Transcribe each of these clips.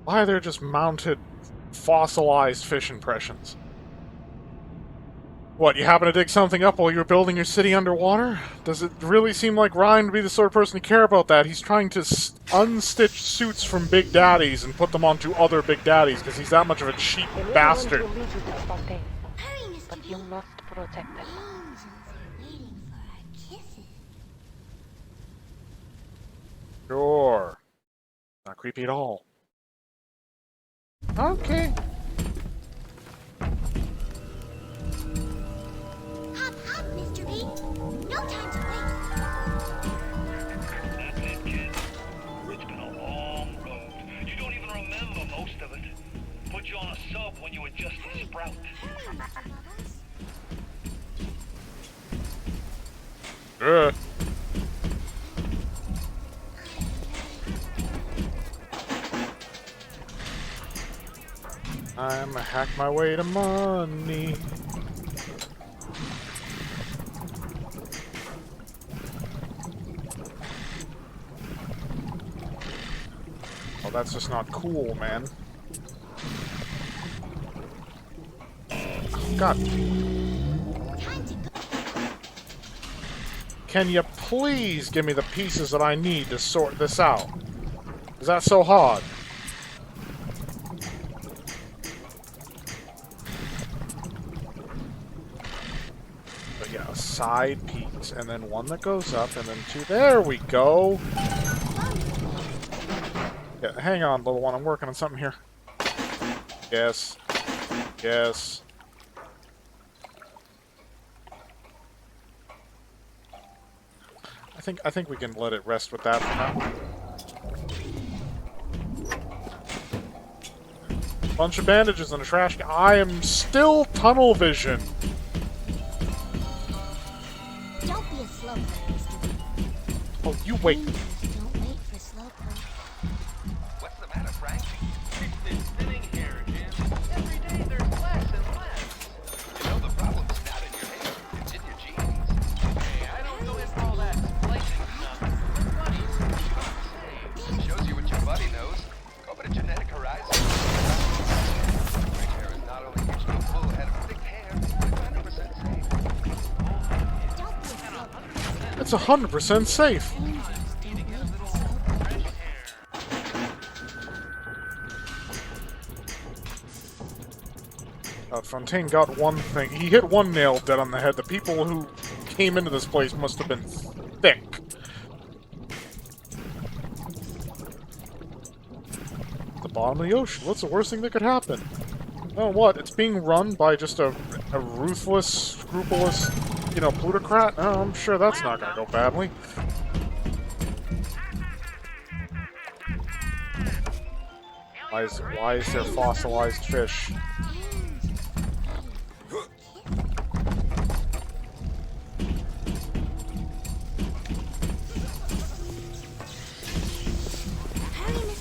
Why are there just mounted fossilized fish impressions? What, you happen to dig something up while you were building your city underwater? Does it really seem like Ryan would be the sort of person to care about that? He's trying to unstitch suits from Big Daddies and put them onto other Big Daddies because he's that much of a cheap bastard. Hurry, Mr. But you must protect them. Angels are waiting for our kisses. Sure. Not creepy at all. Okay. Hop, hop, Mr. B. No time to waste. That's it, kid. It's been a long road. You don't even remember most of it. Put you on a sub when you were just a sprout. I'ma hack my way to money. Oh, that's just not cool, man. God. Can you please give me the pieces that I need to sort this out? Is that so hard? But yeah, a side piece, and then one that goes up, and then two. There we go! Yeah, hang on, little one. I'm working on something here. Yes. Yes. I think we can let it rest with that for now. Bunch of bandages and a trash can. I am still tunnel vision. Don't be a slowpoke, Mr. B. Oh, you wait. Angels don't wait for slowpoke. What's the matter, Frank? It's this thinning hair, Jim. Every day there's less and less. You know the problem's not in your hair. It's in your genes. Hey, I don't go into all that splicing stuff. But buddies, it shows you what your buddy knows. Go over to Genetic Horizon. Frank hair is not only usually full head of thick hair, it's 100% safe. Don't be a slowpoke. It's 100% safe. Angels don't wait for slowpoke. Fontaine got one thing. He hit one nail dead on the head. The people who came into this place must have been thick. The bottom of the ocean. What's the worst thing that could happen? Oh, what? It's being run by just a ruthless, scrupulous, you know, plutocrat? Oh, I'm sure that's not gonna go badly. Why is there fossilized fish?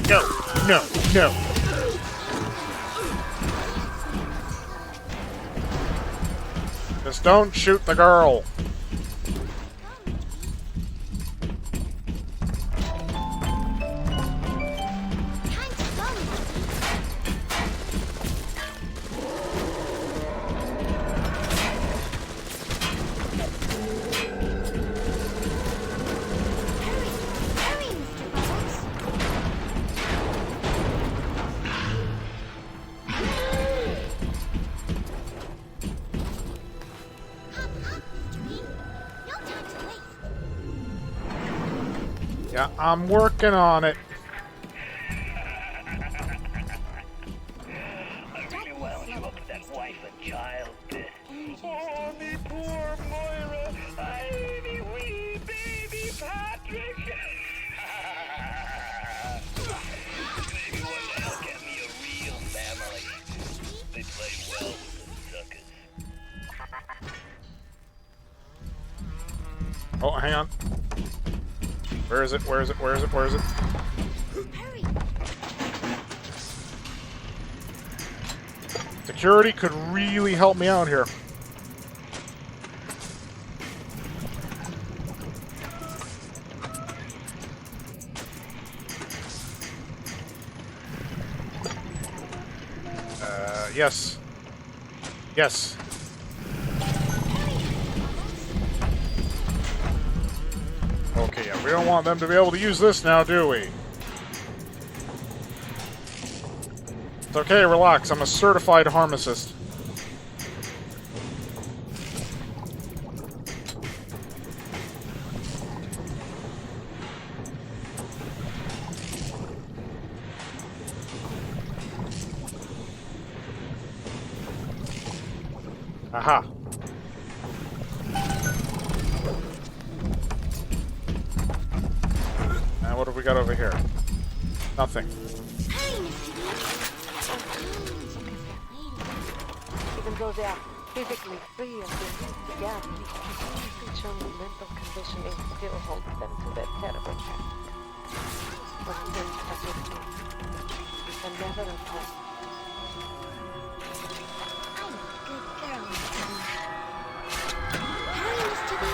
No, no, no. Just don't shoot the girl. Time to go, Mr. B. Hurry, Mr. Bubbles. Hop, hop, Mr. B. No time to waste. Yeah, I'm working on it. I really wound you up with that wife and child bit. Angels Oh, don't me wait for poor Moira. Me wee baby Patrick. Maybe one day I'll get me a real family. They play well with the suckers. Oh, hang on. Where is it? Where is it? Where is it? Where is it? Hurry. Security could really help me out here. Yes. Yes. Okay, yeah, we don't want them to be able to use this now, do we? It's okay, relax. I'm a certified harmacist. Aha. Now what have we got over here? Nothing. Even though they are physically free of the gas, functional mental conditioning still holds them to their terrible task. When things touches me, you can never return. I'm a good girl, Mr. B. Hurry, Mr. B.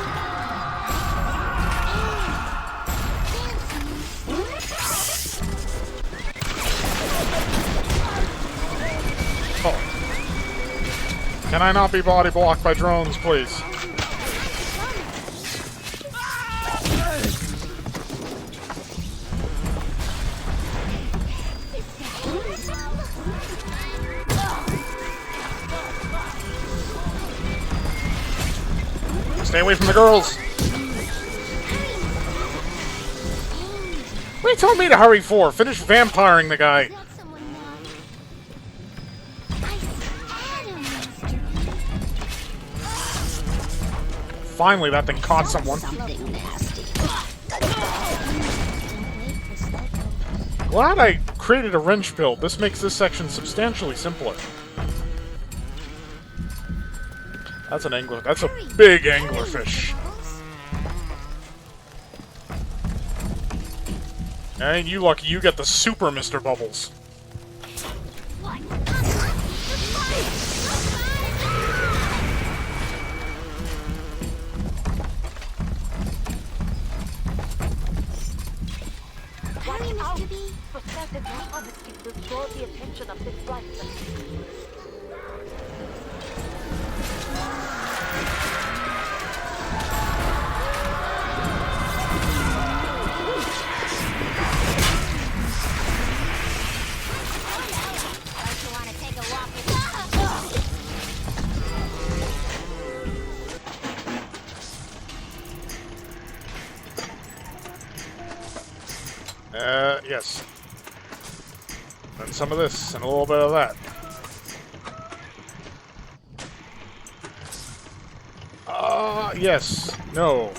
Oh. Can I not be body blocked by drones, please? Stay away from the girls! What are you telling me to hurry for? Finish vampiring the guy. Let someone know. I had him, Mr. B. Finally, that thing caught someone. Something nasty. Glad I created a wrench build. This makes this section substantially simpler. That's an angler. That's a big anglerfish. And you lucky you get the super Mr. Bubbles. Hurry, Mr. B. Possessive honesty will draw the attention of this flight. Don't you want to take a walk with me? Yes. And some of this, and a little bit of that. Yes. No.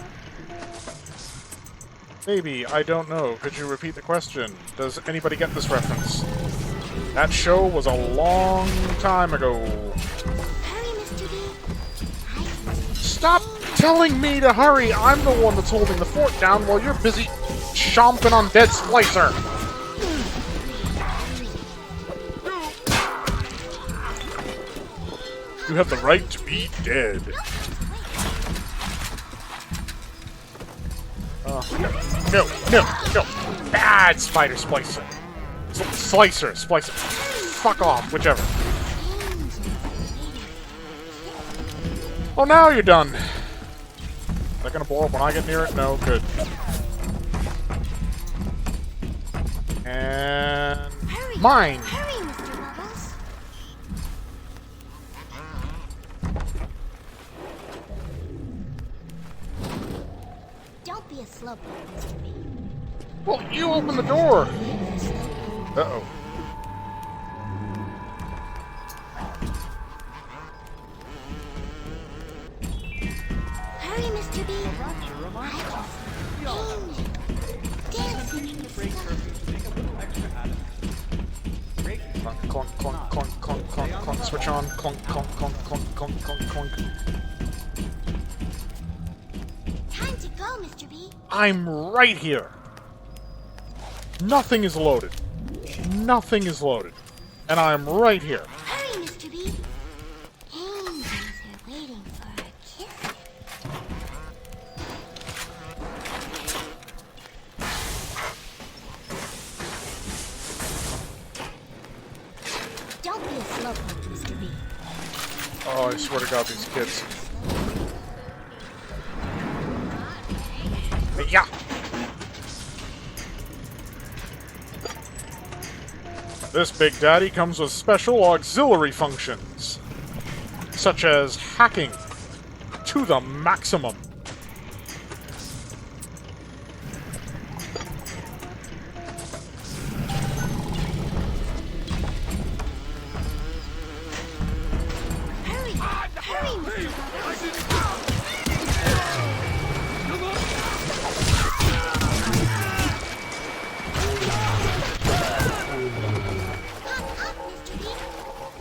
Maybe. I don't know. Could you repeat the question? Does anybody get this reference? That show was a long time ago. Hurry, Mr. B. Stop telling me to hurry! I'm the one that's holding the fort down while you're busy chomping on dead Splicer! You have the right to be dead. No, no, no! Bad Spider Splicer! Slicer, Splicer. Fuck off, whichever. Oh, now you're done. Is that gonna blow up when I get near it? No, good. And Hurry. mine. Hurry, Mr. Bubbles. Don't be a slowpoke, Mr. B. Well, you open the door. Uh-oh. Hurry, Mr. B. Dancing in the snow. Clunk, clunk, clunk, clunk, clunk, clunk, clunk. Switch on. Clunk, clunk, clunk, clunk, clunk, clunk, clunk. Time to go, Mr. B. I'm right here. Nothing is loaded. Nothing is loaded. And I'm right here. Hurry, Mr. B. Angels are waiting for a kiss. Don't be a slowpoke, Mr. Oh, I swear to God, these kids. Yeah. This Big Daddy comes with special auxiliary functions, such as hacking to the maximum. Hurry! Hurry, Mr. Bubbles! Mr. B!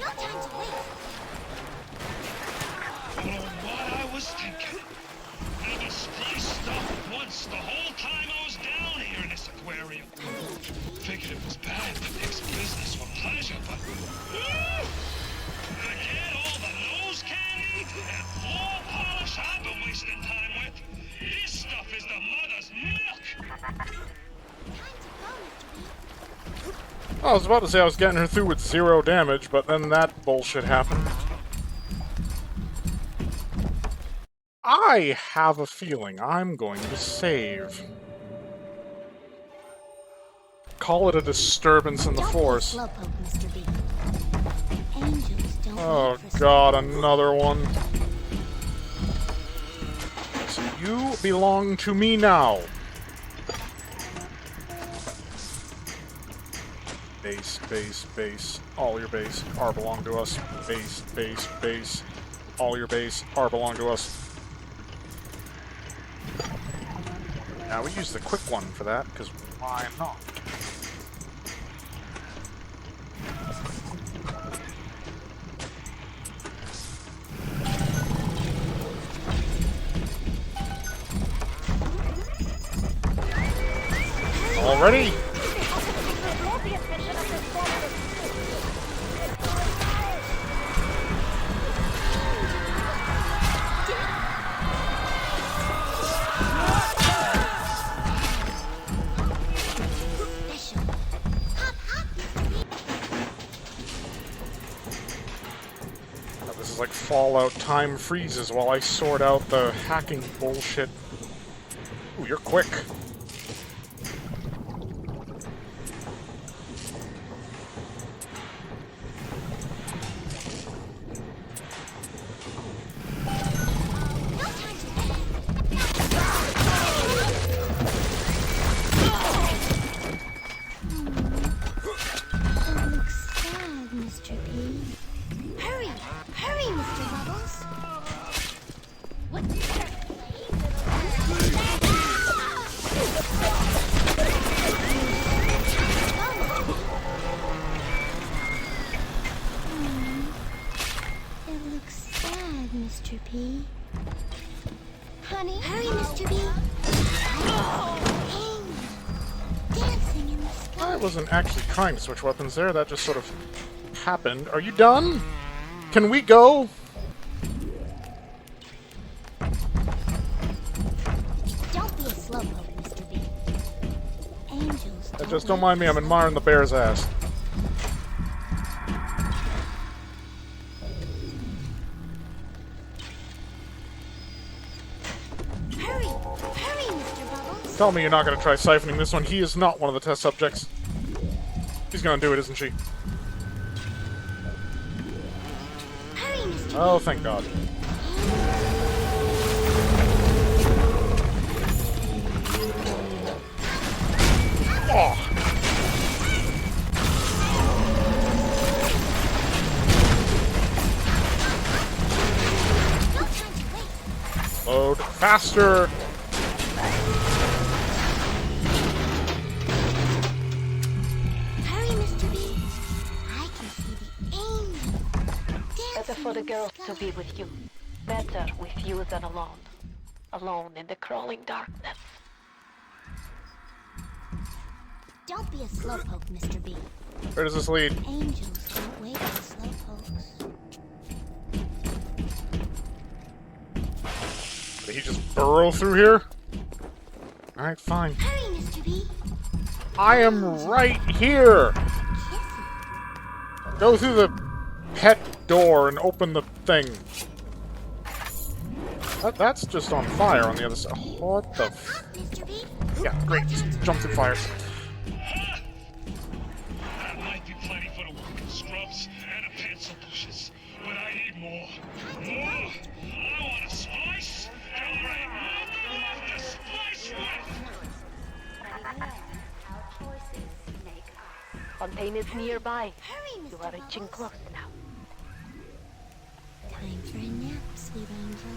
No time to waste. What I was thinking. I was spliced up once the whole time I was down here in this aquarium. Figured it was bad to mix business with pleasure, but... I get all the nose candy and floor polish I've been wasting time with. This stuff is the mother's milk. Time to go, Mr. B. I was about to say I was getting her through with 0 damage, but then that bullshit happened. I have a feeling I'm going to save. Call it a disturbance in the Force. Don't be slowpoke, Mr. B. Angels don't Oh wait for God, slowpokes. another one. So you belong to me now. Base, base, base. All your base are belong to us. Base, base, base. All your base are belong to us. Now we use the quick one for that, because why not? Already? Special. Hop, hop, Mr. B. Now, this is like Fallout time freezes while I sort out the hacking bullshit. Ooh, you're quick. No time to waste. That looks sad, Mr. P. Hurry! Hurry, Mr. Bubbles! It looks sad, Mr. P. Honey? Hurry, Mr. B. Hey, dancing in the sky. I wasn't actually trying to switch weapons there, that just sort of happened. Are you done? Can we go? Don't be a slowpoke, Mr. B. Angels Just don't mind me, I'm admiring the bear's ass. Hurry! Hurry, Mr. Bubbles! Tell me you're not going to try siphoning this one. He is not one of the test subjects. She's going to do it, isn't she? Hurry, Mr. Oh, thank God. Oh. No time to waste. Load faster. Hurry, Mr. B. I can see the angel. Better for the dancing girls in to the be sky. with you. Better with you than alone. Alone in the crawling darkness. Don't be a slowpoke, Mr. B. Where does this lead? Angels don't wait for slowpokes. Did he just burrow through here? Alright, fine. Hurry, Mr. B. I am right here! Kissy. Go through the pet door and open the thing. That's just on fire on the other side. What the f... Mr. B. Yeah, great. Just jump through fire. That might be plenty for the working scrubs and the pencil pushers, but I need more. More! I want to splice, and there ain't nothing left to splice with! Our choices make us. Fontaine is nearby. Hurry, You Mr. are reaching Bubbles. close now. Time for a nap, sweet angel.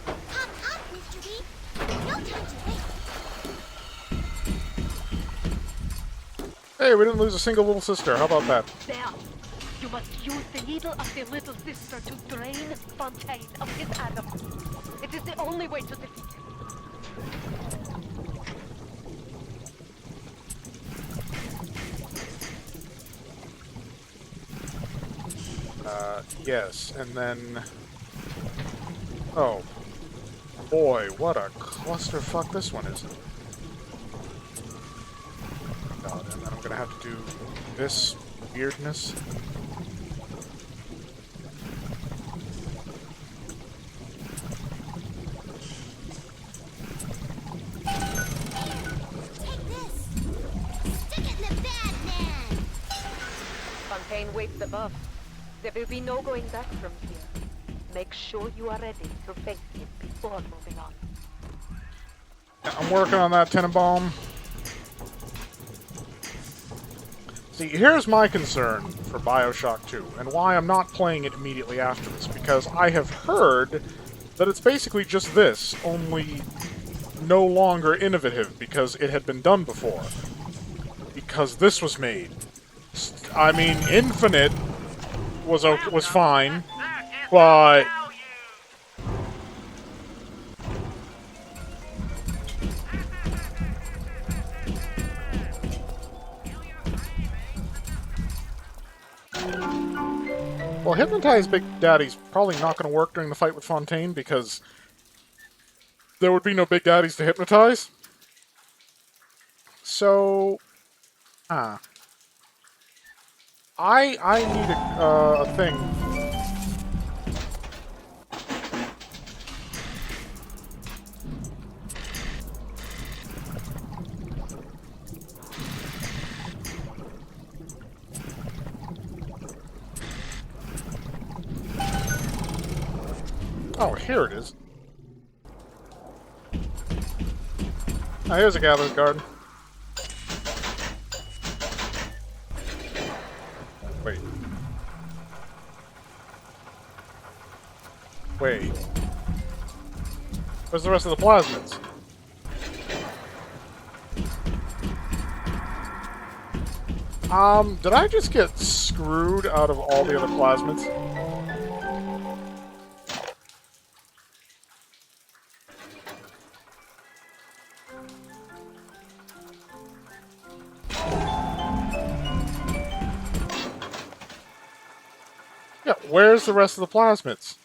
Up, up, Mr. B. No time to wait. Hey, we didn't lose a single little sister. How about that? There. You must use the needle of the little sister to drain Fontaine of his animal. It is the only way to defeat him. Yes, and then... Oh. Boy, what a clusterfuck this one is. God, and then I'm gonna have to do this weirdness. Take this. Stick it in the bad man. Fontaine waits above. There will be no going back from here. Make sure you are ready to face him before moving on. Yeah, I'm working on that Tenenbaum. See, here's my concern for Bioshock 2, and why I'm not playing it immediately after this, because I have heard that it's basically just this, only no longer innovative, because it had been done before. Because this was made. I mean, Infinite was fine, but... Well, Hypnotize Big Daddy's probably not going to work during the fight with Fontaine, because there would be no Big Daddies to hypnotize. So... I need a thing. Oh, here it is. Oh, here's a Gatherer's Garden. Wait. Wait. Where's the rest of the plasmids? Did I just get screwed out of all the other plasmids? Yeah, where's the rest of the plasmids?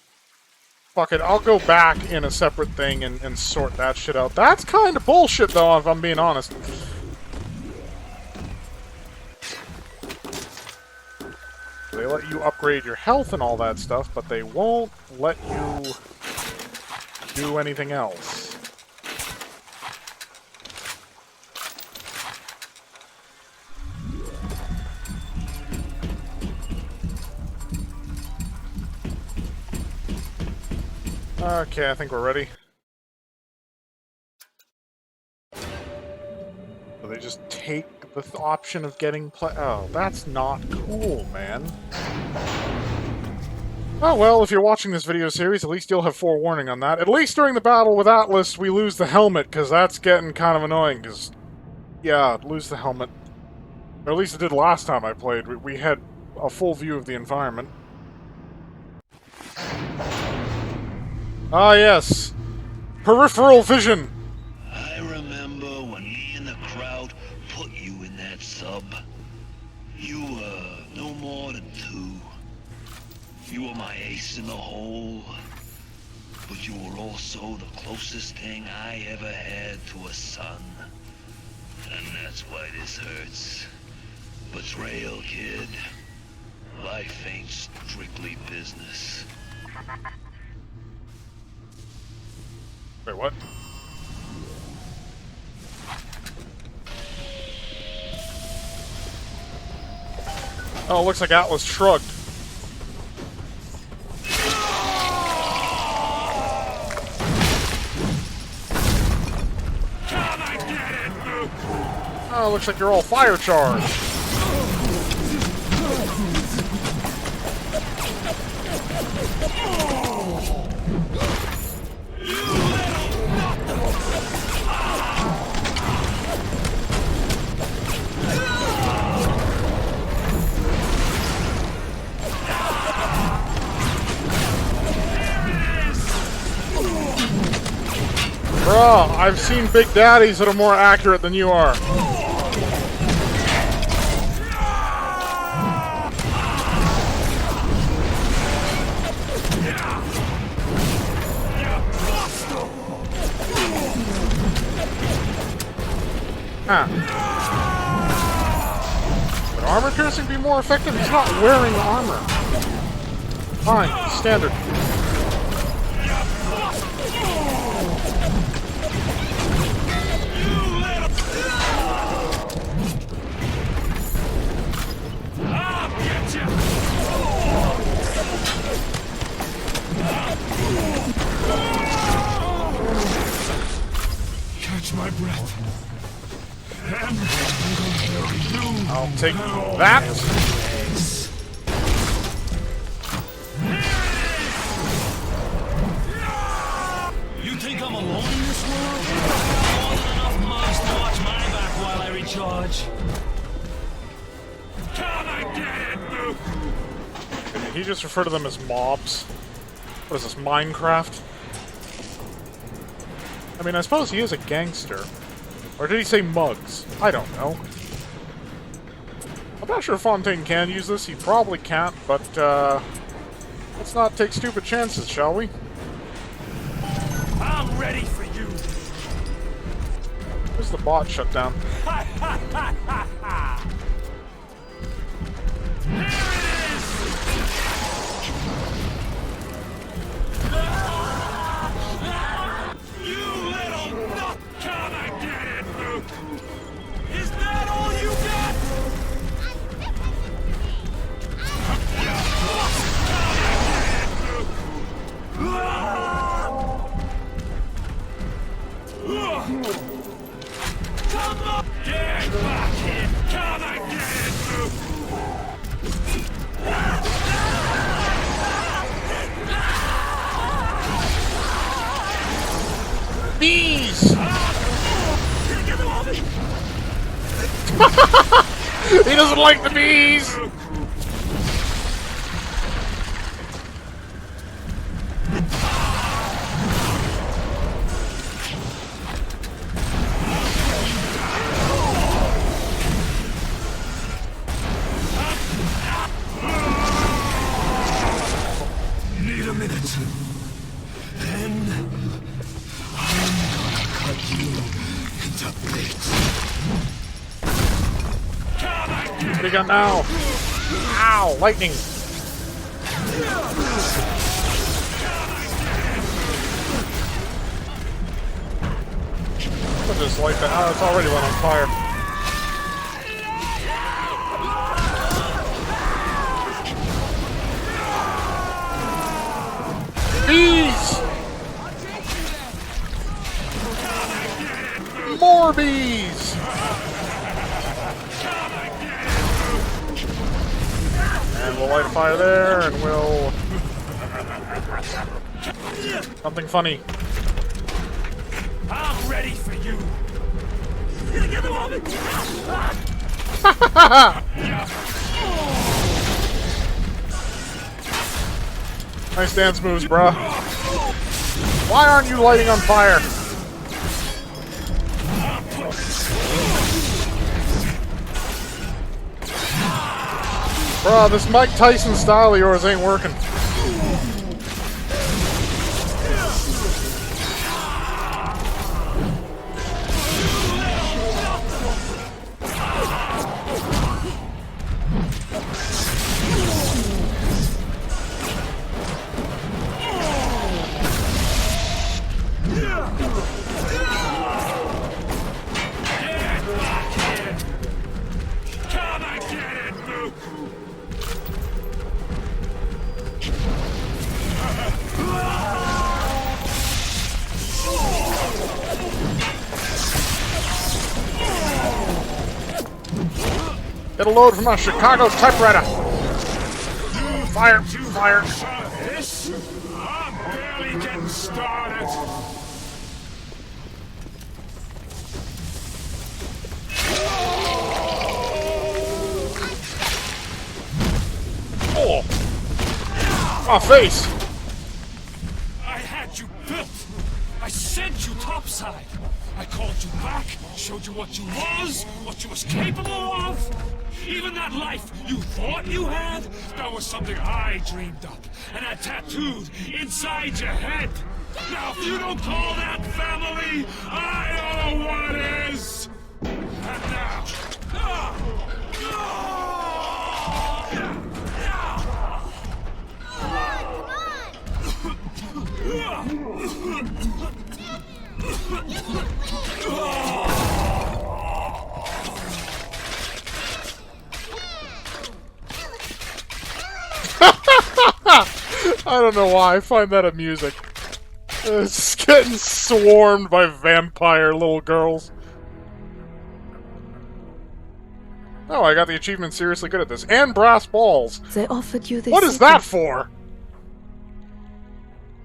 Fuck it, I'll go back in a separate thing and sort that shit out. That's kind of bullshit, though, if I'm being honest. They let you upgrade your health and all that stuff, but they won't let you do anything else. Okay, I think we're ready. So they just take the option of getting oh, that's not cool, man. Oh well, if you're watching this video series, at least you'll have forewarning on that. At least during the battle with Atlas, we lose the helmet, because that's getting kind of annoying, because... Yeah, lose the helmet. Or at least it did last time I played. We had a full view of the environment. Ah, yes. Peripheral vision. I remember when me and the crowd put you in that sub. You were no more than 2. You were my ace in the hole. But you were also the closest thing I ever had to a son. And that's why this hurts. betrayal, kid. Life ain't strictly business. Wait, what? Oh, it looks like Atlas shrugged. Oh, looks like you're all fire charged. Bruh, I've seen big daddies that are more accurate than you are. Huh. Would armor piercing be more effective? He's not wearing armor. Fine, standard. Catch my breath. I'll take that. You think I'm alone in this world? More than enough mugs to watch my back while I recharge. Can I get it? Did he just refer to them as mobs? What is this, Minecraft? I mean, I suppose he is a gangster. Or did he say mugs? I don't know. I'm not sure Fontaine can use this. He probably can't, but, let's not take stupid chances, shall we? I'm ready for you. Where's the bot shut down? You little nut! Can I get it? Is that all you got? Come on! Get back here! Can I get Bees! He doesn't like the bees! Need a minute. Then I'm gonna cut you into bits. What do you got now? Ow! Lightning! I'll just light that. Oh, it's already lit on fire. Bees! More bees! And we'll light a fire there, and we'll... Something funny. I'm ready for you. Nice dance moves, bruh. Why aren't you lighting on fire? Bruh, this Mike Tyson style of yours ain't working. Get a load from a Chicago typewriter. Fire! Fire! This? I'm barely getting started. Oh! My face! I had you built. I sent you topside. I called you back, showed you what you was capable of. Even that life you thought you had, that was something I dreamed up and had tattooed inside your head. Now, if you don't call that family, I don't know what is. And now, I don't know why, I find that amusing. It's getting swarmed by vampire little girls. Oh, I got the achievement seriously good at this. And brass balls. They offered you this. What is that for?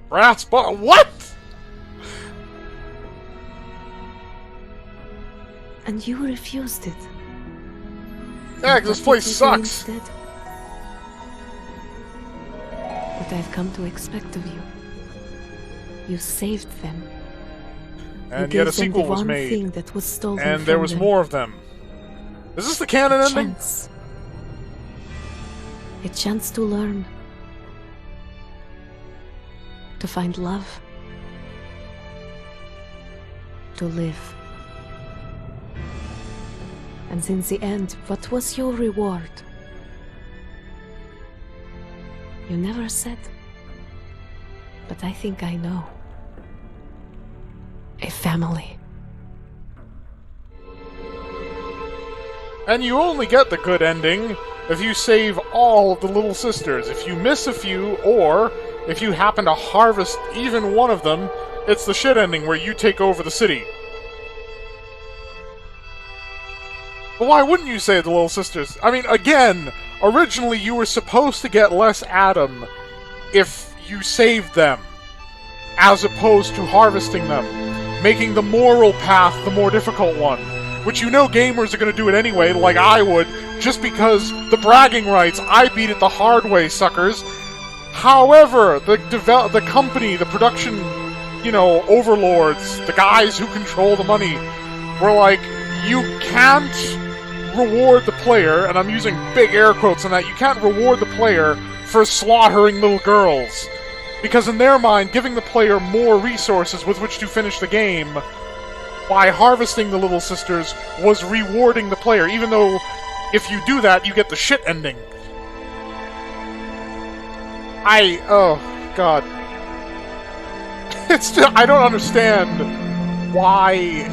Brass ball? What? And you refused it. Yeah, 'cause this place What did you do sucks. instead? What I've come to expect of you. You saved them. And you yet a gave them sequel the was one made. thing that was stolen And there from was them. more of them. Is this the canon ending? Chance. A chance to learn. To find love. To live. And in the end, what was your reward? You never said. But I think I know. A family. And you only get the good ending if you save all of the little sisters. If you miss a few, or if you happen to harvest even one of them, it's the shit ending where you take over the city. But why wouldn't you save the little sisters? I mean, again, originally you were supposed to get less Adam if you saved them, as opposed to harvesting them, making the moral path the more difficult one. Which you know gamers are going to do it anyway, like I would, just because the bragging rights, I beat it the hard way, suckers. However, the company, the production, overlords, the guys who control the money, were like, you can't reward the player, and I'm using big air quotes on that, you can't reward the player for slaughtering little girls. Because in their mind, giving the player more resources with which to finish the game by harvesting the little sisters was rewarding the player, even though if you do that, you get the shit ending. Oh, God. It's just, I don't understand why,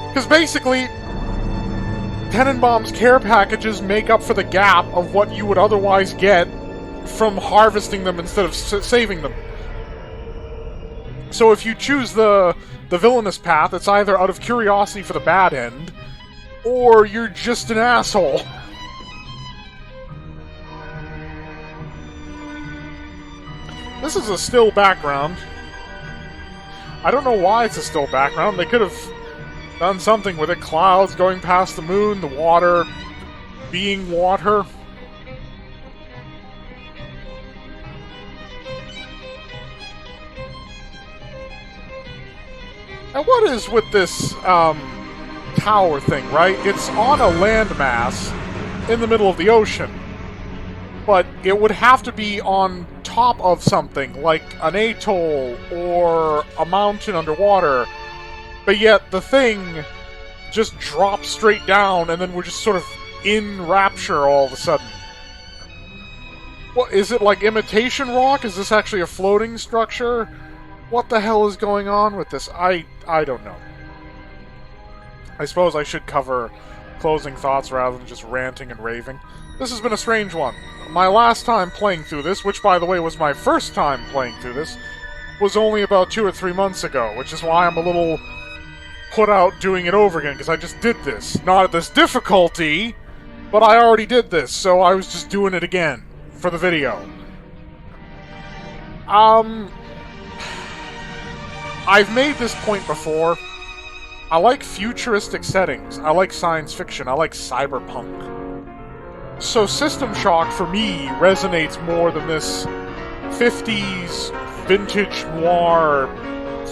because basically, Tenenbaum's care packages make up for the gap of what you would otherwise get from harvesting them instead of saving them. So if you choose the villainous path, it's either out of curiosity for the bad end, or you're just an asshole. This is a still background. I don't know why it's a still background. They could have done something with it. Clouds going past the moon, the water being water. And what is with this, tower thing, right? It's on a landmass in the middle of the ocean. But it would have to be on top of something, like an atoll or a mountain underwater. But yet, the thing just drops straight down, and then we're just sort of in Rapture all of a sudden. What, is it like imitation rock? Is this actually a floating structure? What the hell is going on with this? I don't know. I suppose I should cover closing thoughts rather than just ranting and raving. This has been a strange one. My last time playing through this, which by the way was my first time playing through this, was only about 2 or 3 months ago, which is why I'm a little put out doing it over again, because I just did this. Not at this difficulty, but I already did this, so I was just doing it again for the video. I've made this point before. I like futuristic settings. I like science fiction. I like cyberpunk. So System Shock, for me, resonates more than this 50s vintage noir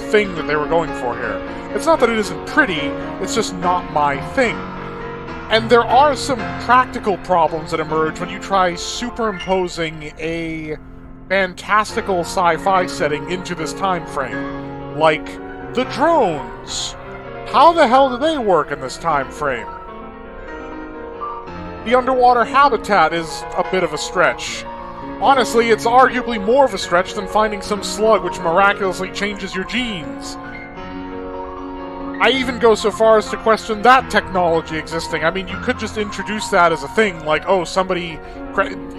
thing that they were going for here. It's not that it isn't pretty, it's just not my thing. And there are some practical problems that emerge when you try superimposing a fantastical sci-fi setting into this time frame. Like, the drones. How the hell do they work in this time frame? The underwater habitat is a bit of a stretch. Honestly, it's arguably more of a stretch than finding some slug which miraculously changes your genes. I even go so far as to question that technology existing. I mean, you could just introduce that as a thing, like, oh, somebody...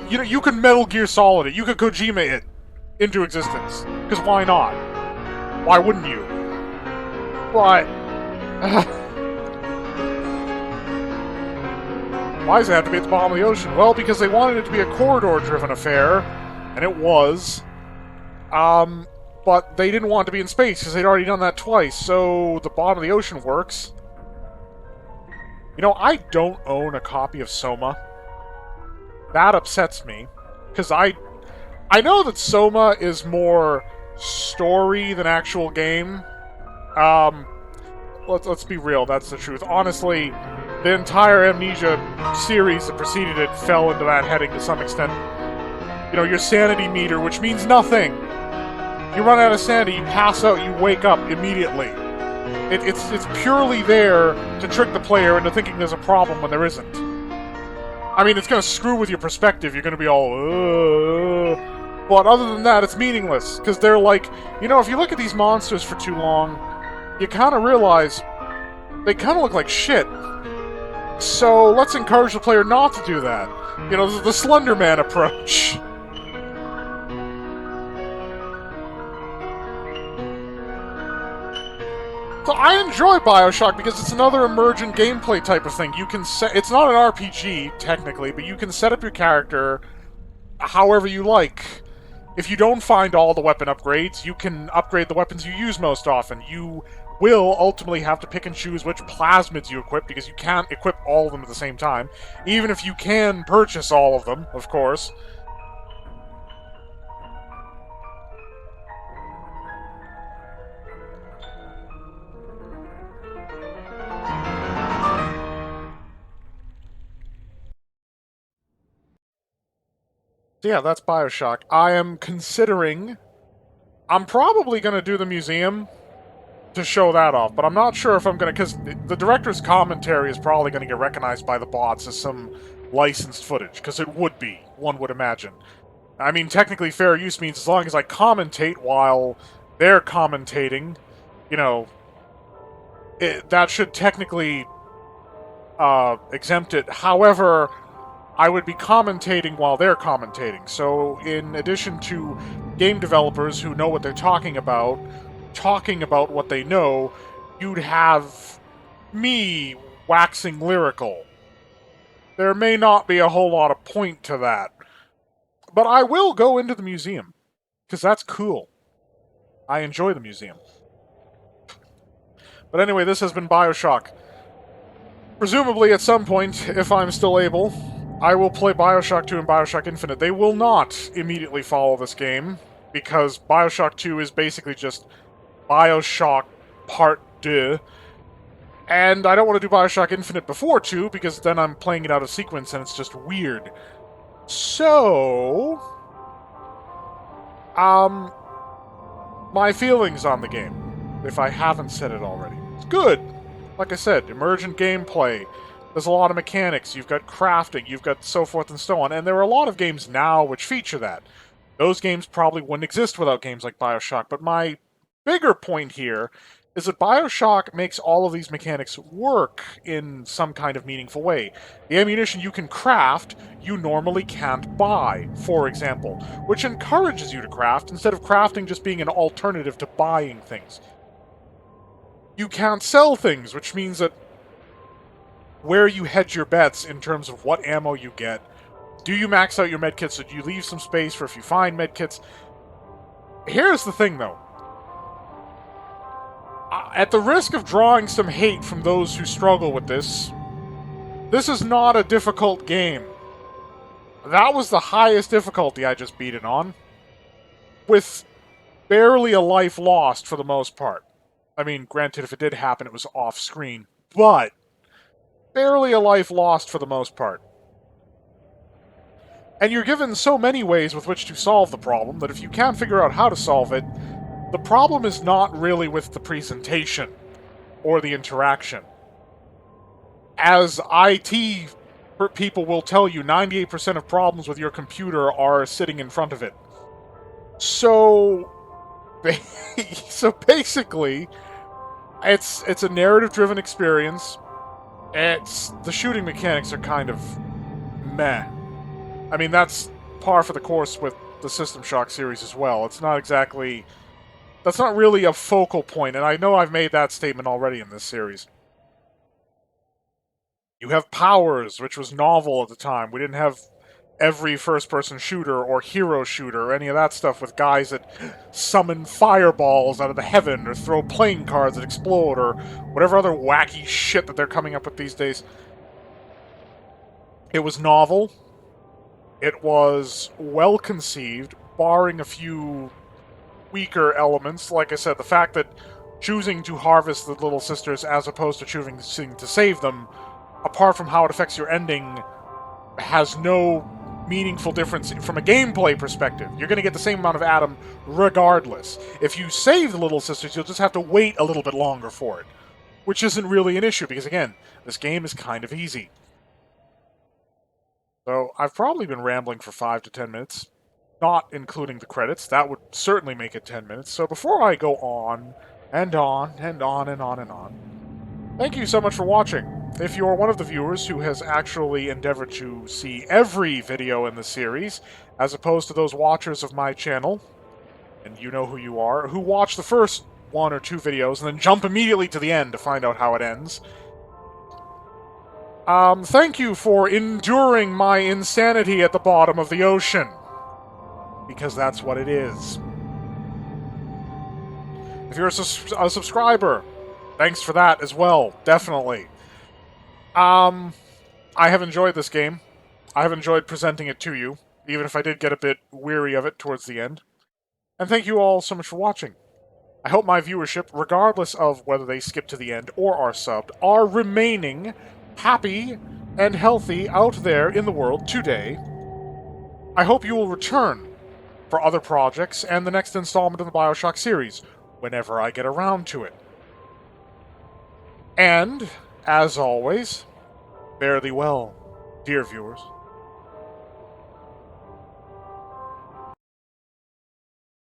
You know, you could Metal Gear Solid it, you could Kojima it into existence. Because why not? Why wouldn't you? But... why does it have to be at the bottom of the ocean? Well, because they wanted it to be a corridor-driven affair, and it was. But they didn't want it to be in space, because they'd already done that twice, so the bottom of the ocean works. You know, I don't own a copy of Soma. That upsets me, because I know that Soma is more story than actual game. Let's be real, that's the truth. Honestly, the entire Amnesia series that preceded it fell into that heading to some extent. You know, your sanity meter, which means nothing. You run out of sanity, you pass out, you wake up immediately. It's purely there to trick the player into thinking there's a problem when there isn't. I mean, it's gonna screw with your perspective, you're gonna be all, but other than that, it's meaningless, because they're like, you know, if you look at these monsters for too long, you kind of realize they kind of look like shit. So let's encourage the player not to do that. You know, the Slender Man approach. So I enjoy Bioshock because it's another emergent gameplay type of thing. You can set... It's not an RPG, technically, but you can set up your character however you like. If you don't find all the weapon upgrades, you can upgrade the weapons you use most often. You will ultimately have to pick and choose which plasmids you equip, because you can't equip all of them at the same time. Even if you can purchase all of them, of course. So yeah, that's Bioshock. I am considering... I'm probably going to do the museum to show that off, but I'm not sure if I'm going to... Because the director's commentary is probably going to get recognized by the bots as some licensed footage, because it would be, one would imagine. I mean, technically fair use means as long as I commentate while they're commentating, you know, that should technically exempt it. However... I would be commentating while they're commentating. So, in addition to game developers who know what they're talking about what they know, you'd have me waxing lyrical. There may not be a whole lot of point to that. But I will go into the museum, because that's cool. I enjoy the museum. But anyway, this has been Bioshock. Presumably, at some point, if I'm still able... I will play Bioshock 2 and Bioshock Infinite. They will not immediately follow this game, because Bioshock 2 is basically just Bioshock Part 2. And I don't want to do Bioshock Infinite before 2, because then I'm playing it out of sequence and it's just weird. So... my feelings on the game, if I haven't said it already. It's good! Like I said, emergent gameplay. There's a lot of mechanics, you've got crafting, you've got so forth and so on, and there are a lot of games now which feature that. Those games probably wouldn't exist without games like Bioshock, but my bigger point here is that Bioshock makes all of these mechanics work in some kind of meaningful way. The ammunition you can craft, you normally can't buy, for example, which encourages you to craft, instead of crafting just being an alternative to buying things. you can't sell things, which means that where you hedge your bets in terms of what ammo you get. Do you max out your medkits, or do you leave some space for if you find medkits? Here's the thing, though. At the risk of drawing some hate from those who struggle with this is not a difficult game. That was the highest difficulty I just beat it on, with barely a life lost for the most part. I mean, granted, if it did happen, it was off-screen, but barely a life lost for the most part. And you're given so many ways with which to solve the problem that if you can't figure out how to solve it, the problem is not really with the presentation or the interaction. As IT people will tell you, 98% of problems with your computer are sitting in front of it. So, so basically, it's a narrative-driven experience. The shooting mechanics are kind of meh. I mean, that's par for the course with the System Shock series as well. It's not exactly... That's not really a focal point, and I know I've made that statement already in this series. You have powers, which was novel at the time. We didn't have every first-person shooter or hero shooter or any of that stuff with guys that summon fireballs out of the heaven or throw playing cards that explode or whatever other wacky shit that they're coming up with these days. It was novel. It was well-conceived, barring a few weaker elements. Like I said, the fact that choosing to harvest the little sisters as opposed to choosing to save them, apart from how it affects your ending, has no meaningful difference from a gameplay perspective. You're going to get the same amount of Adam regardless. If you save the little sisters, you'll just have to wait a little bit longer for it, which isn't really an issue, because again, this game is kind of easy. So, I've probably been rambling for 5 to 10 minutes, not including the credits. That would certainly make it 10 minutes. So before I go on, and on, and on, and on, and on, thank you so much for watching. If you're one of the viewers who has actually endeavored to see every video in the series, as opposed to those watchers of my channel, and you know who you are, who watch the first 1 or 2 videos and then jump immediately to the end to find out how it ends, thank you for enduring my insanity at the bottom of the ocean. Because that's what it is. If you're a subscriber, thanks for that as well, definitely. I have enjoyed this game. I have enjoyed presenting it to you, even if I did get a bit weary of it towards the end. And thank you all so much for watching. I hope my viewership, regardless of whether they skip to the end or are subbed, are remaining happy and healthy out there in the world today. I hope you will return for other projects and the next installment of the Bioshock series, whenever I get around to it. And, as always, fare thee well, dear viewers.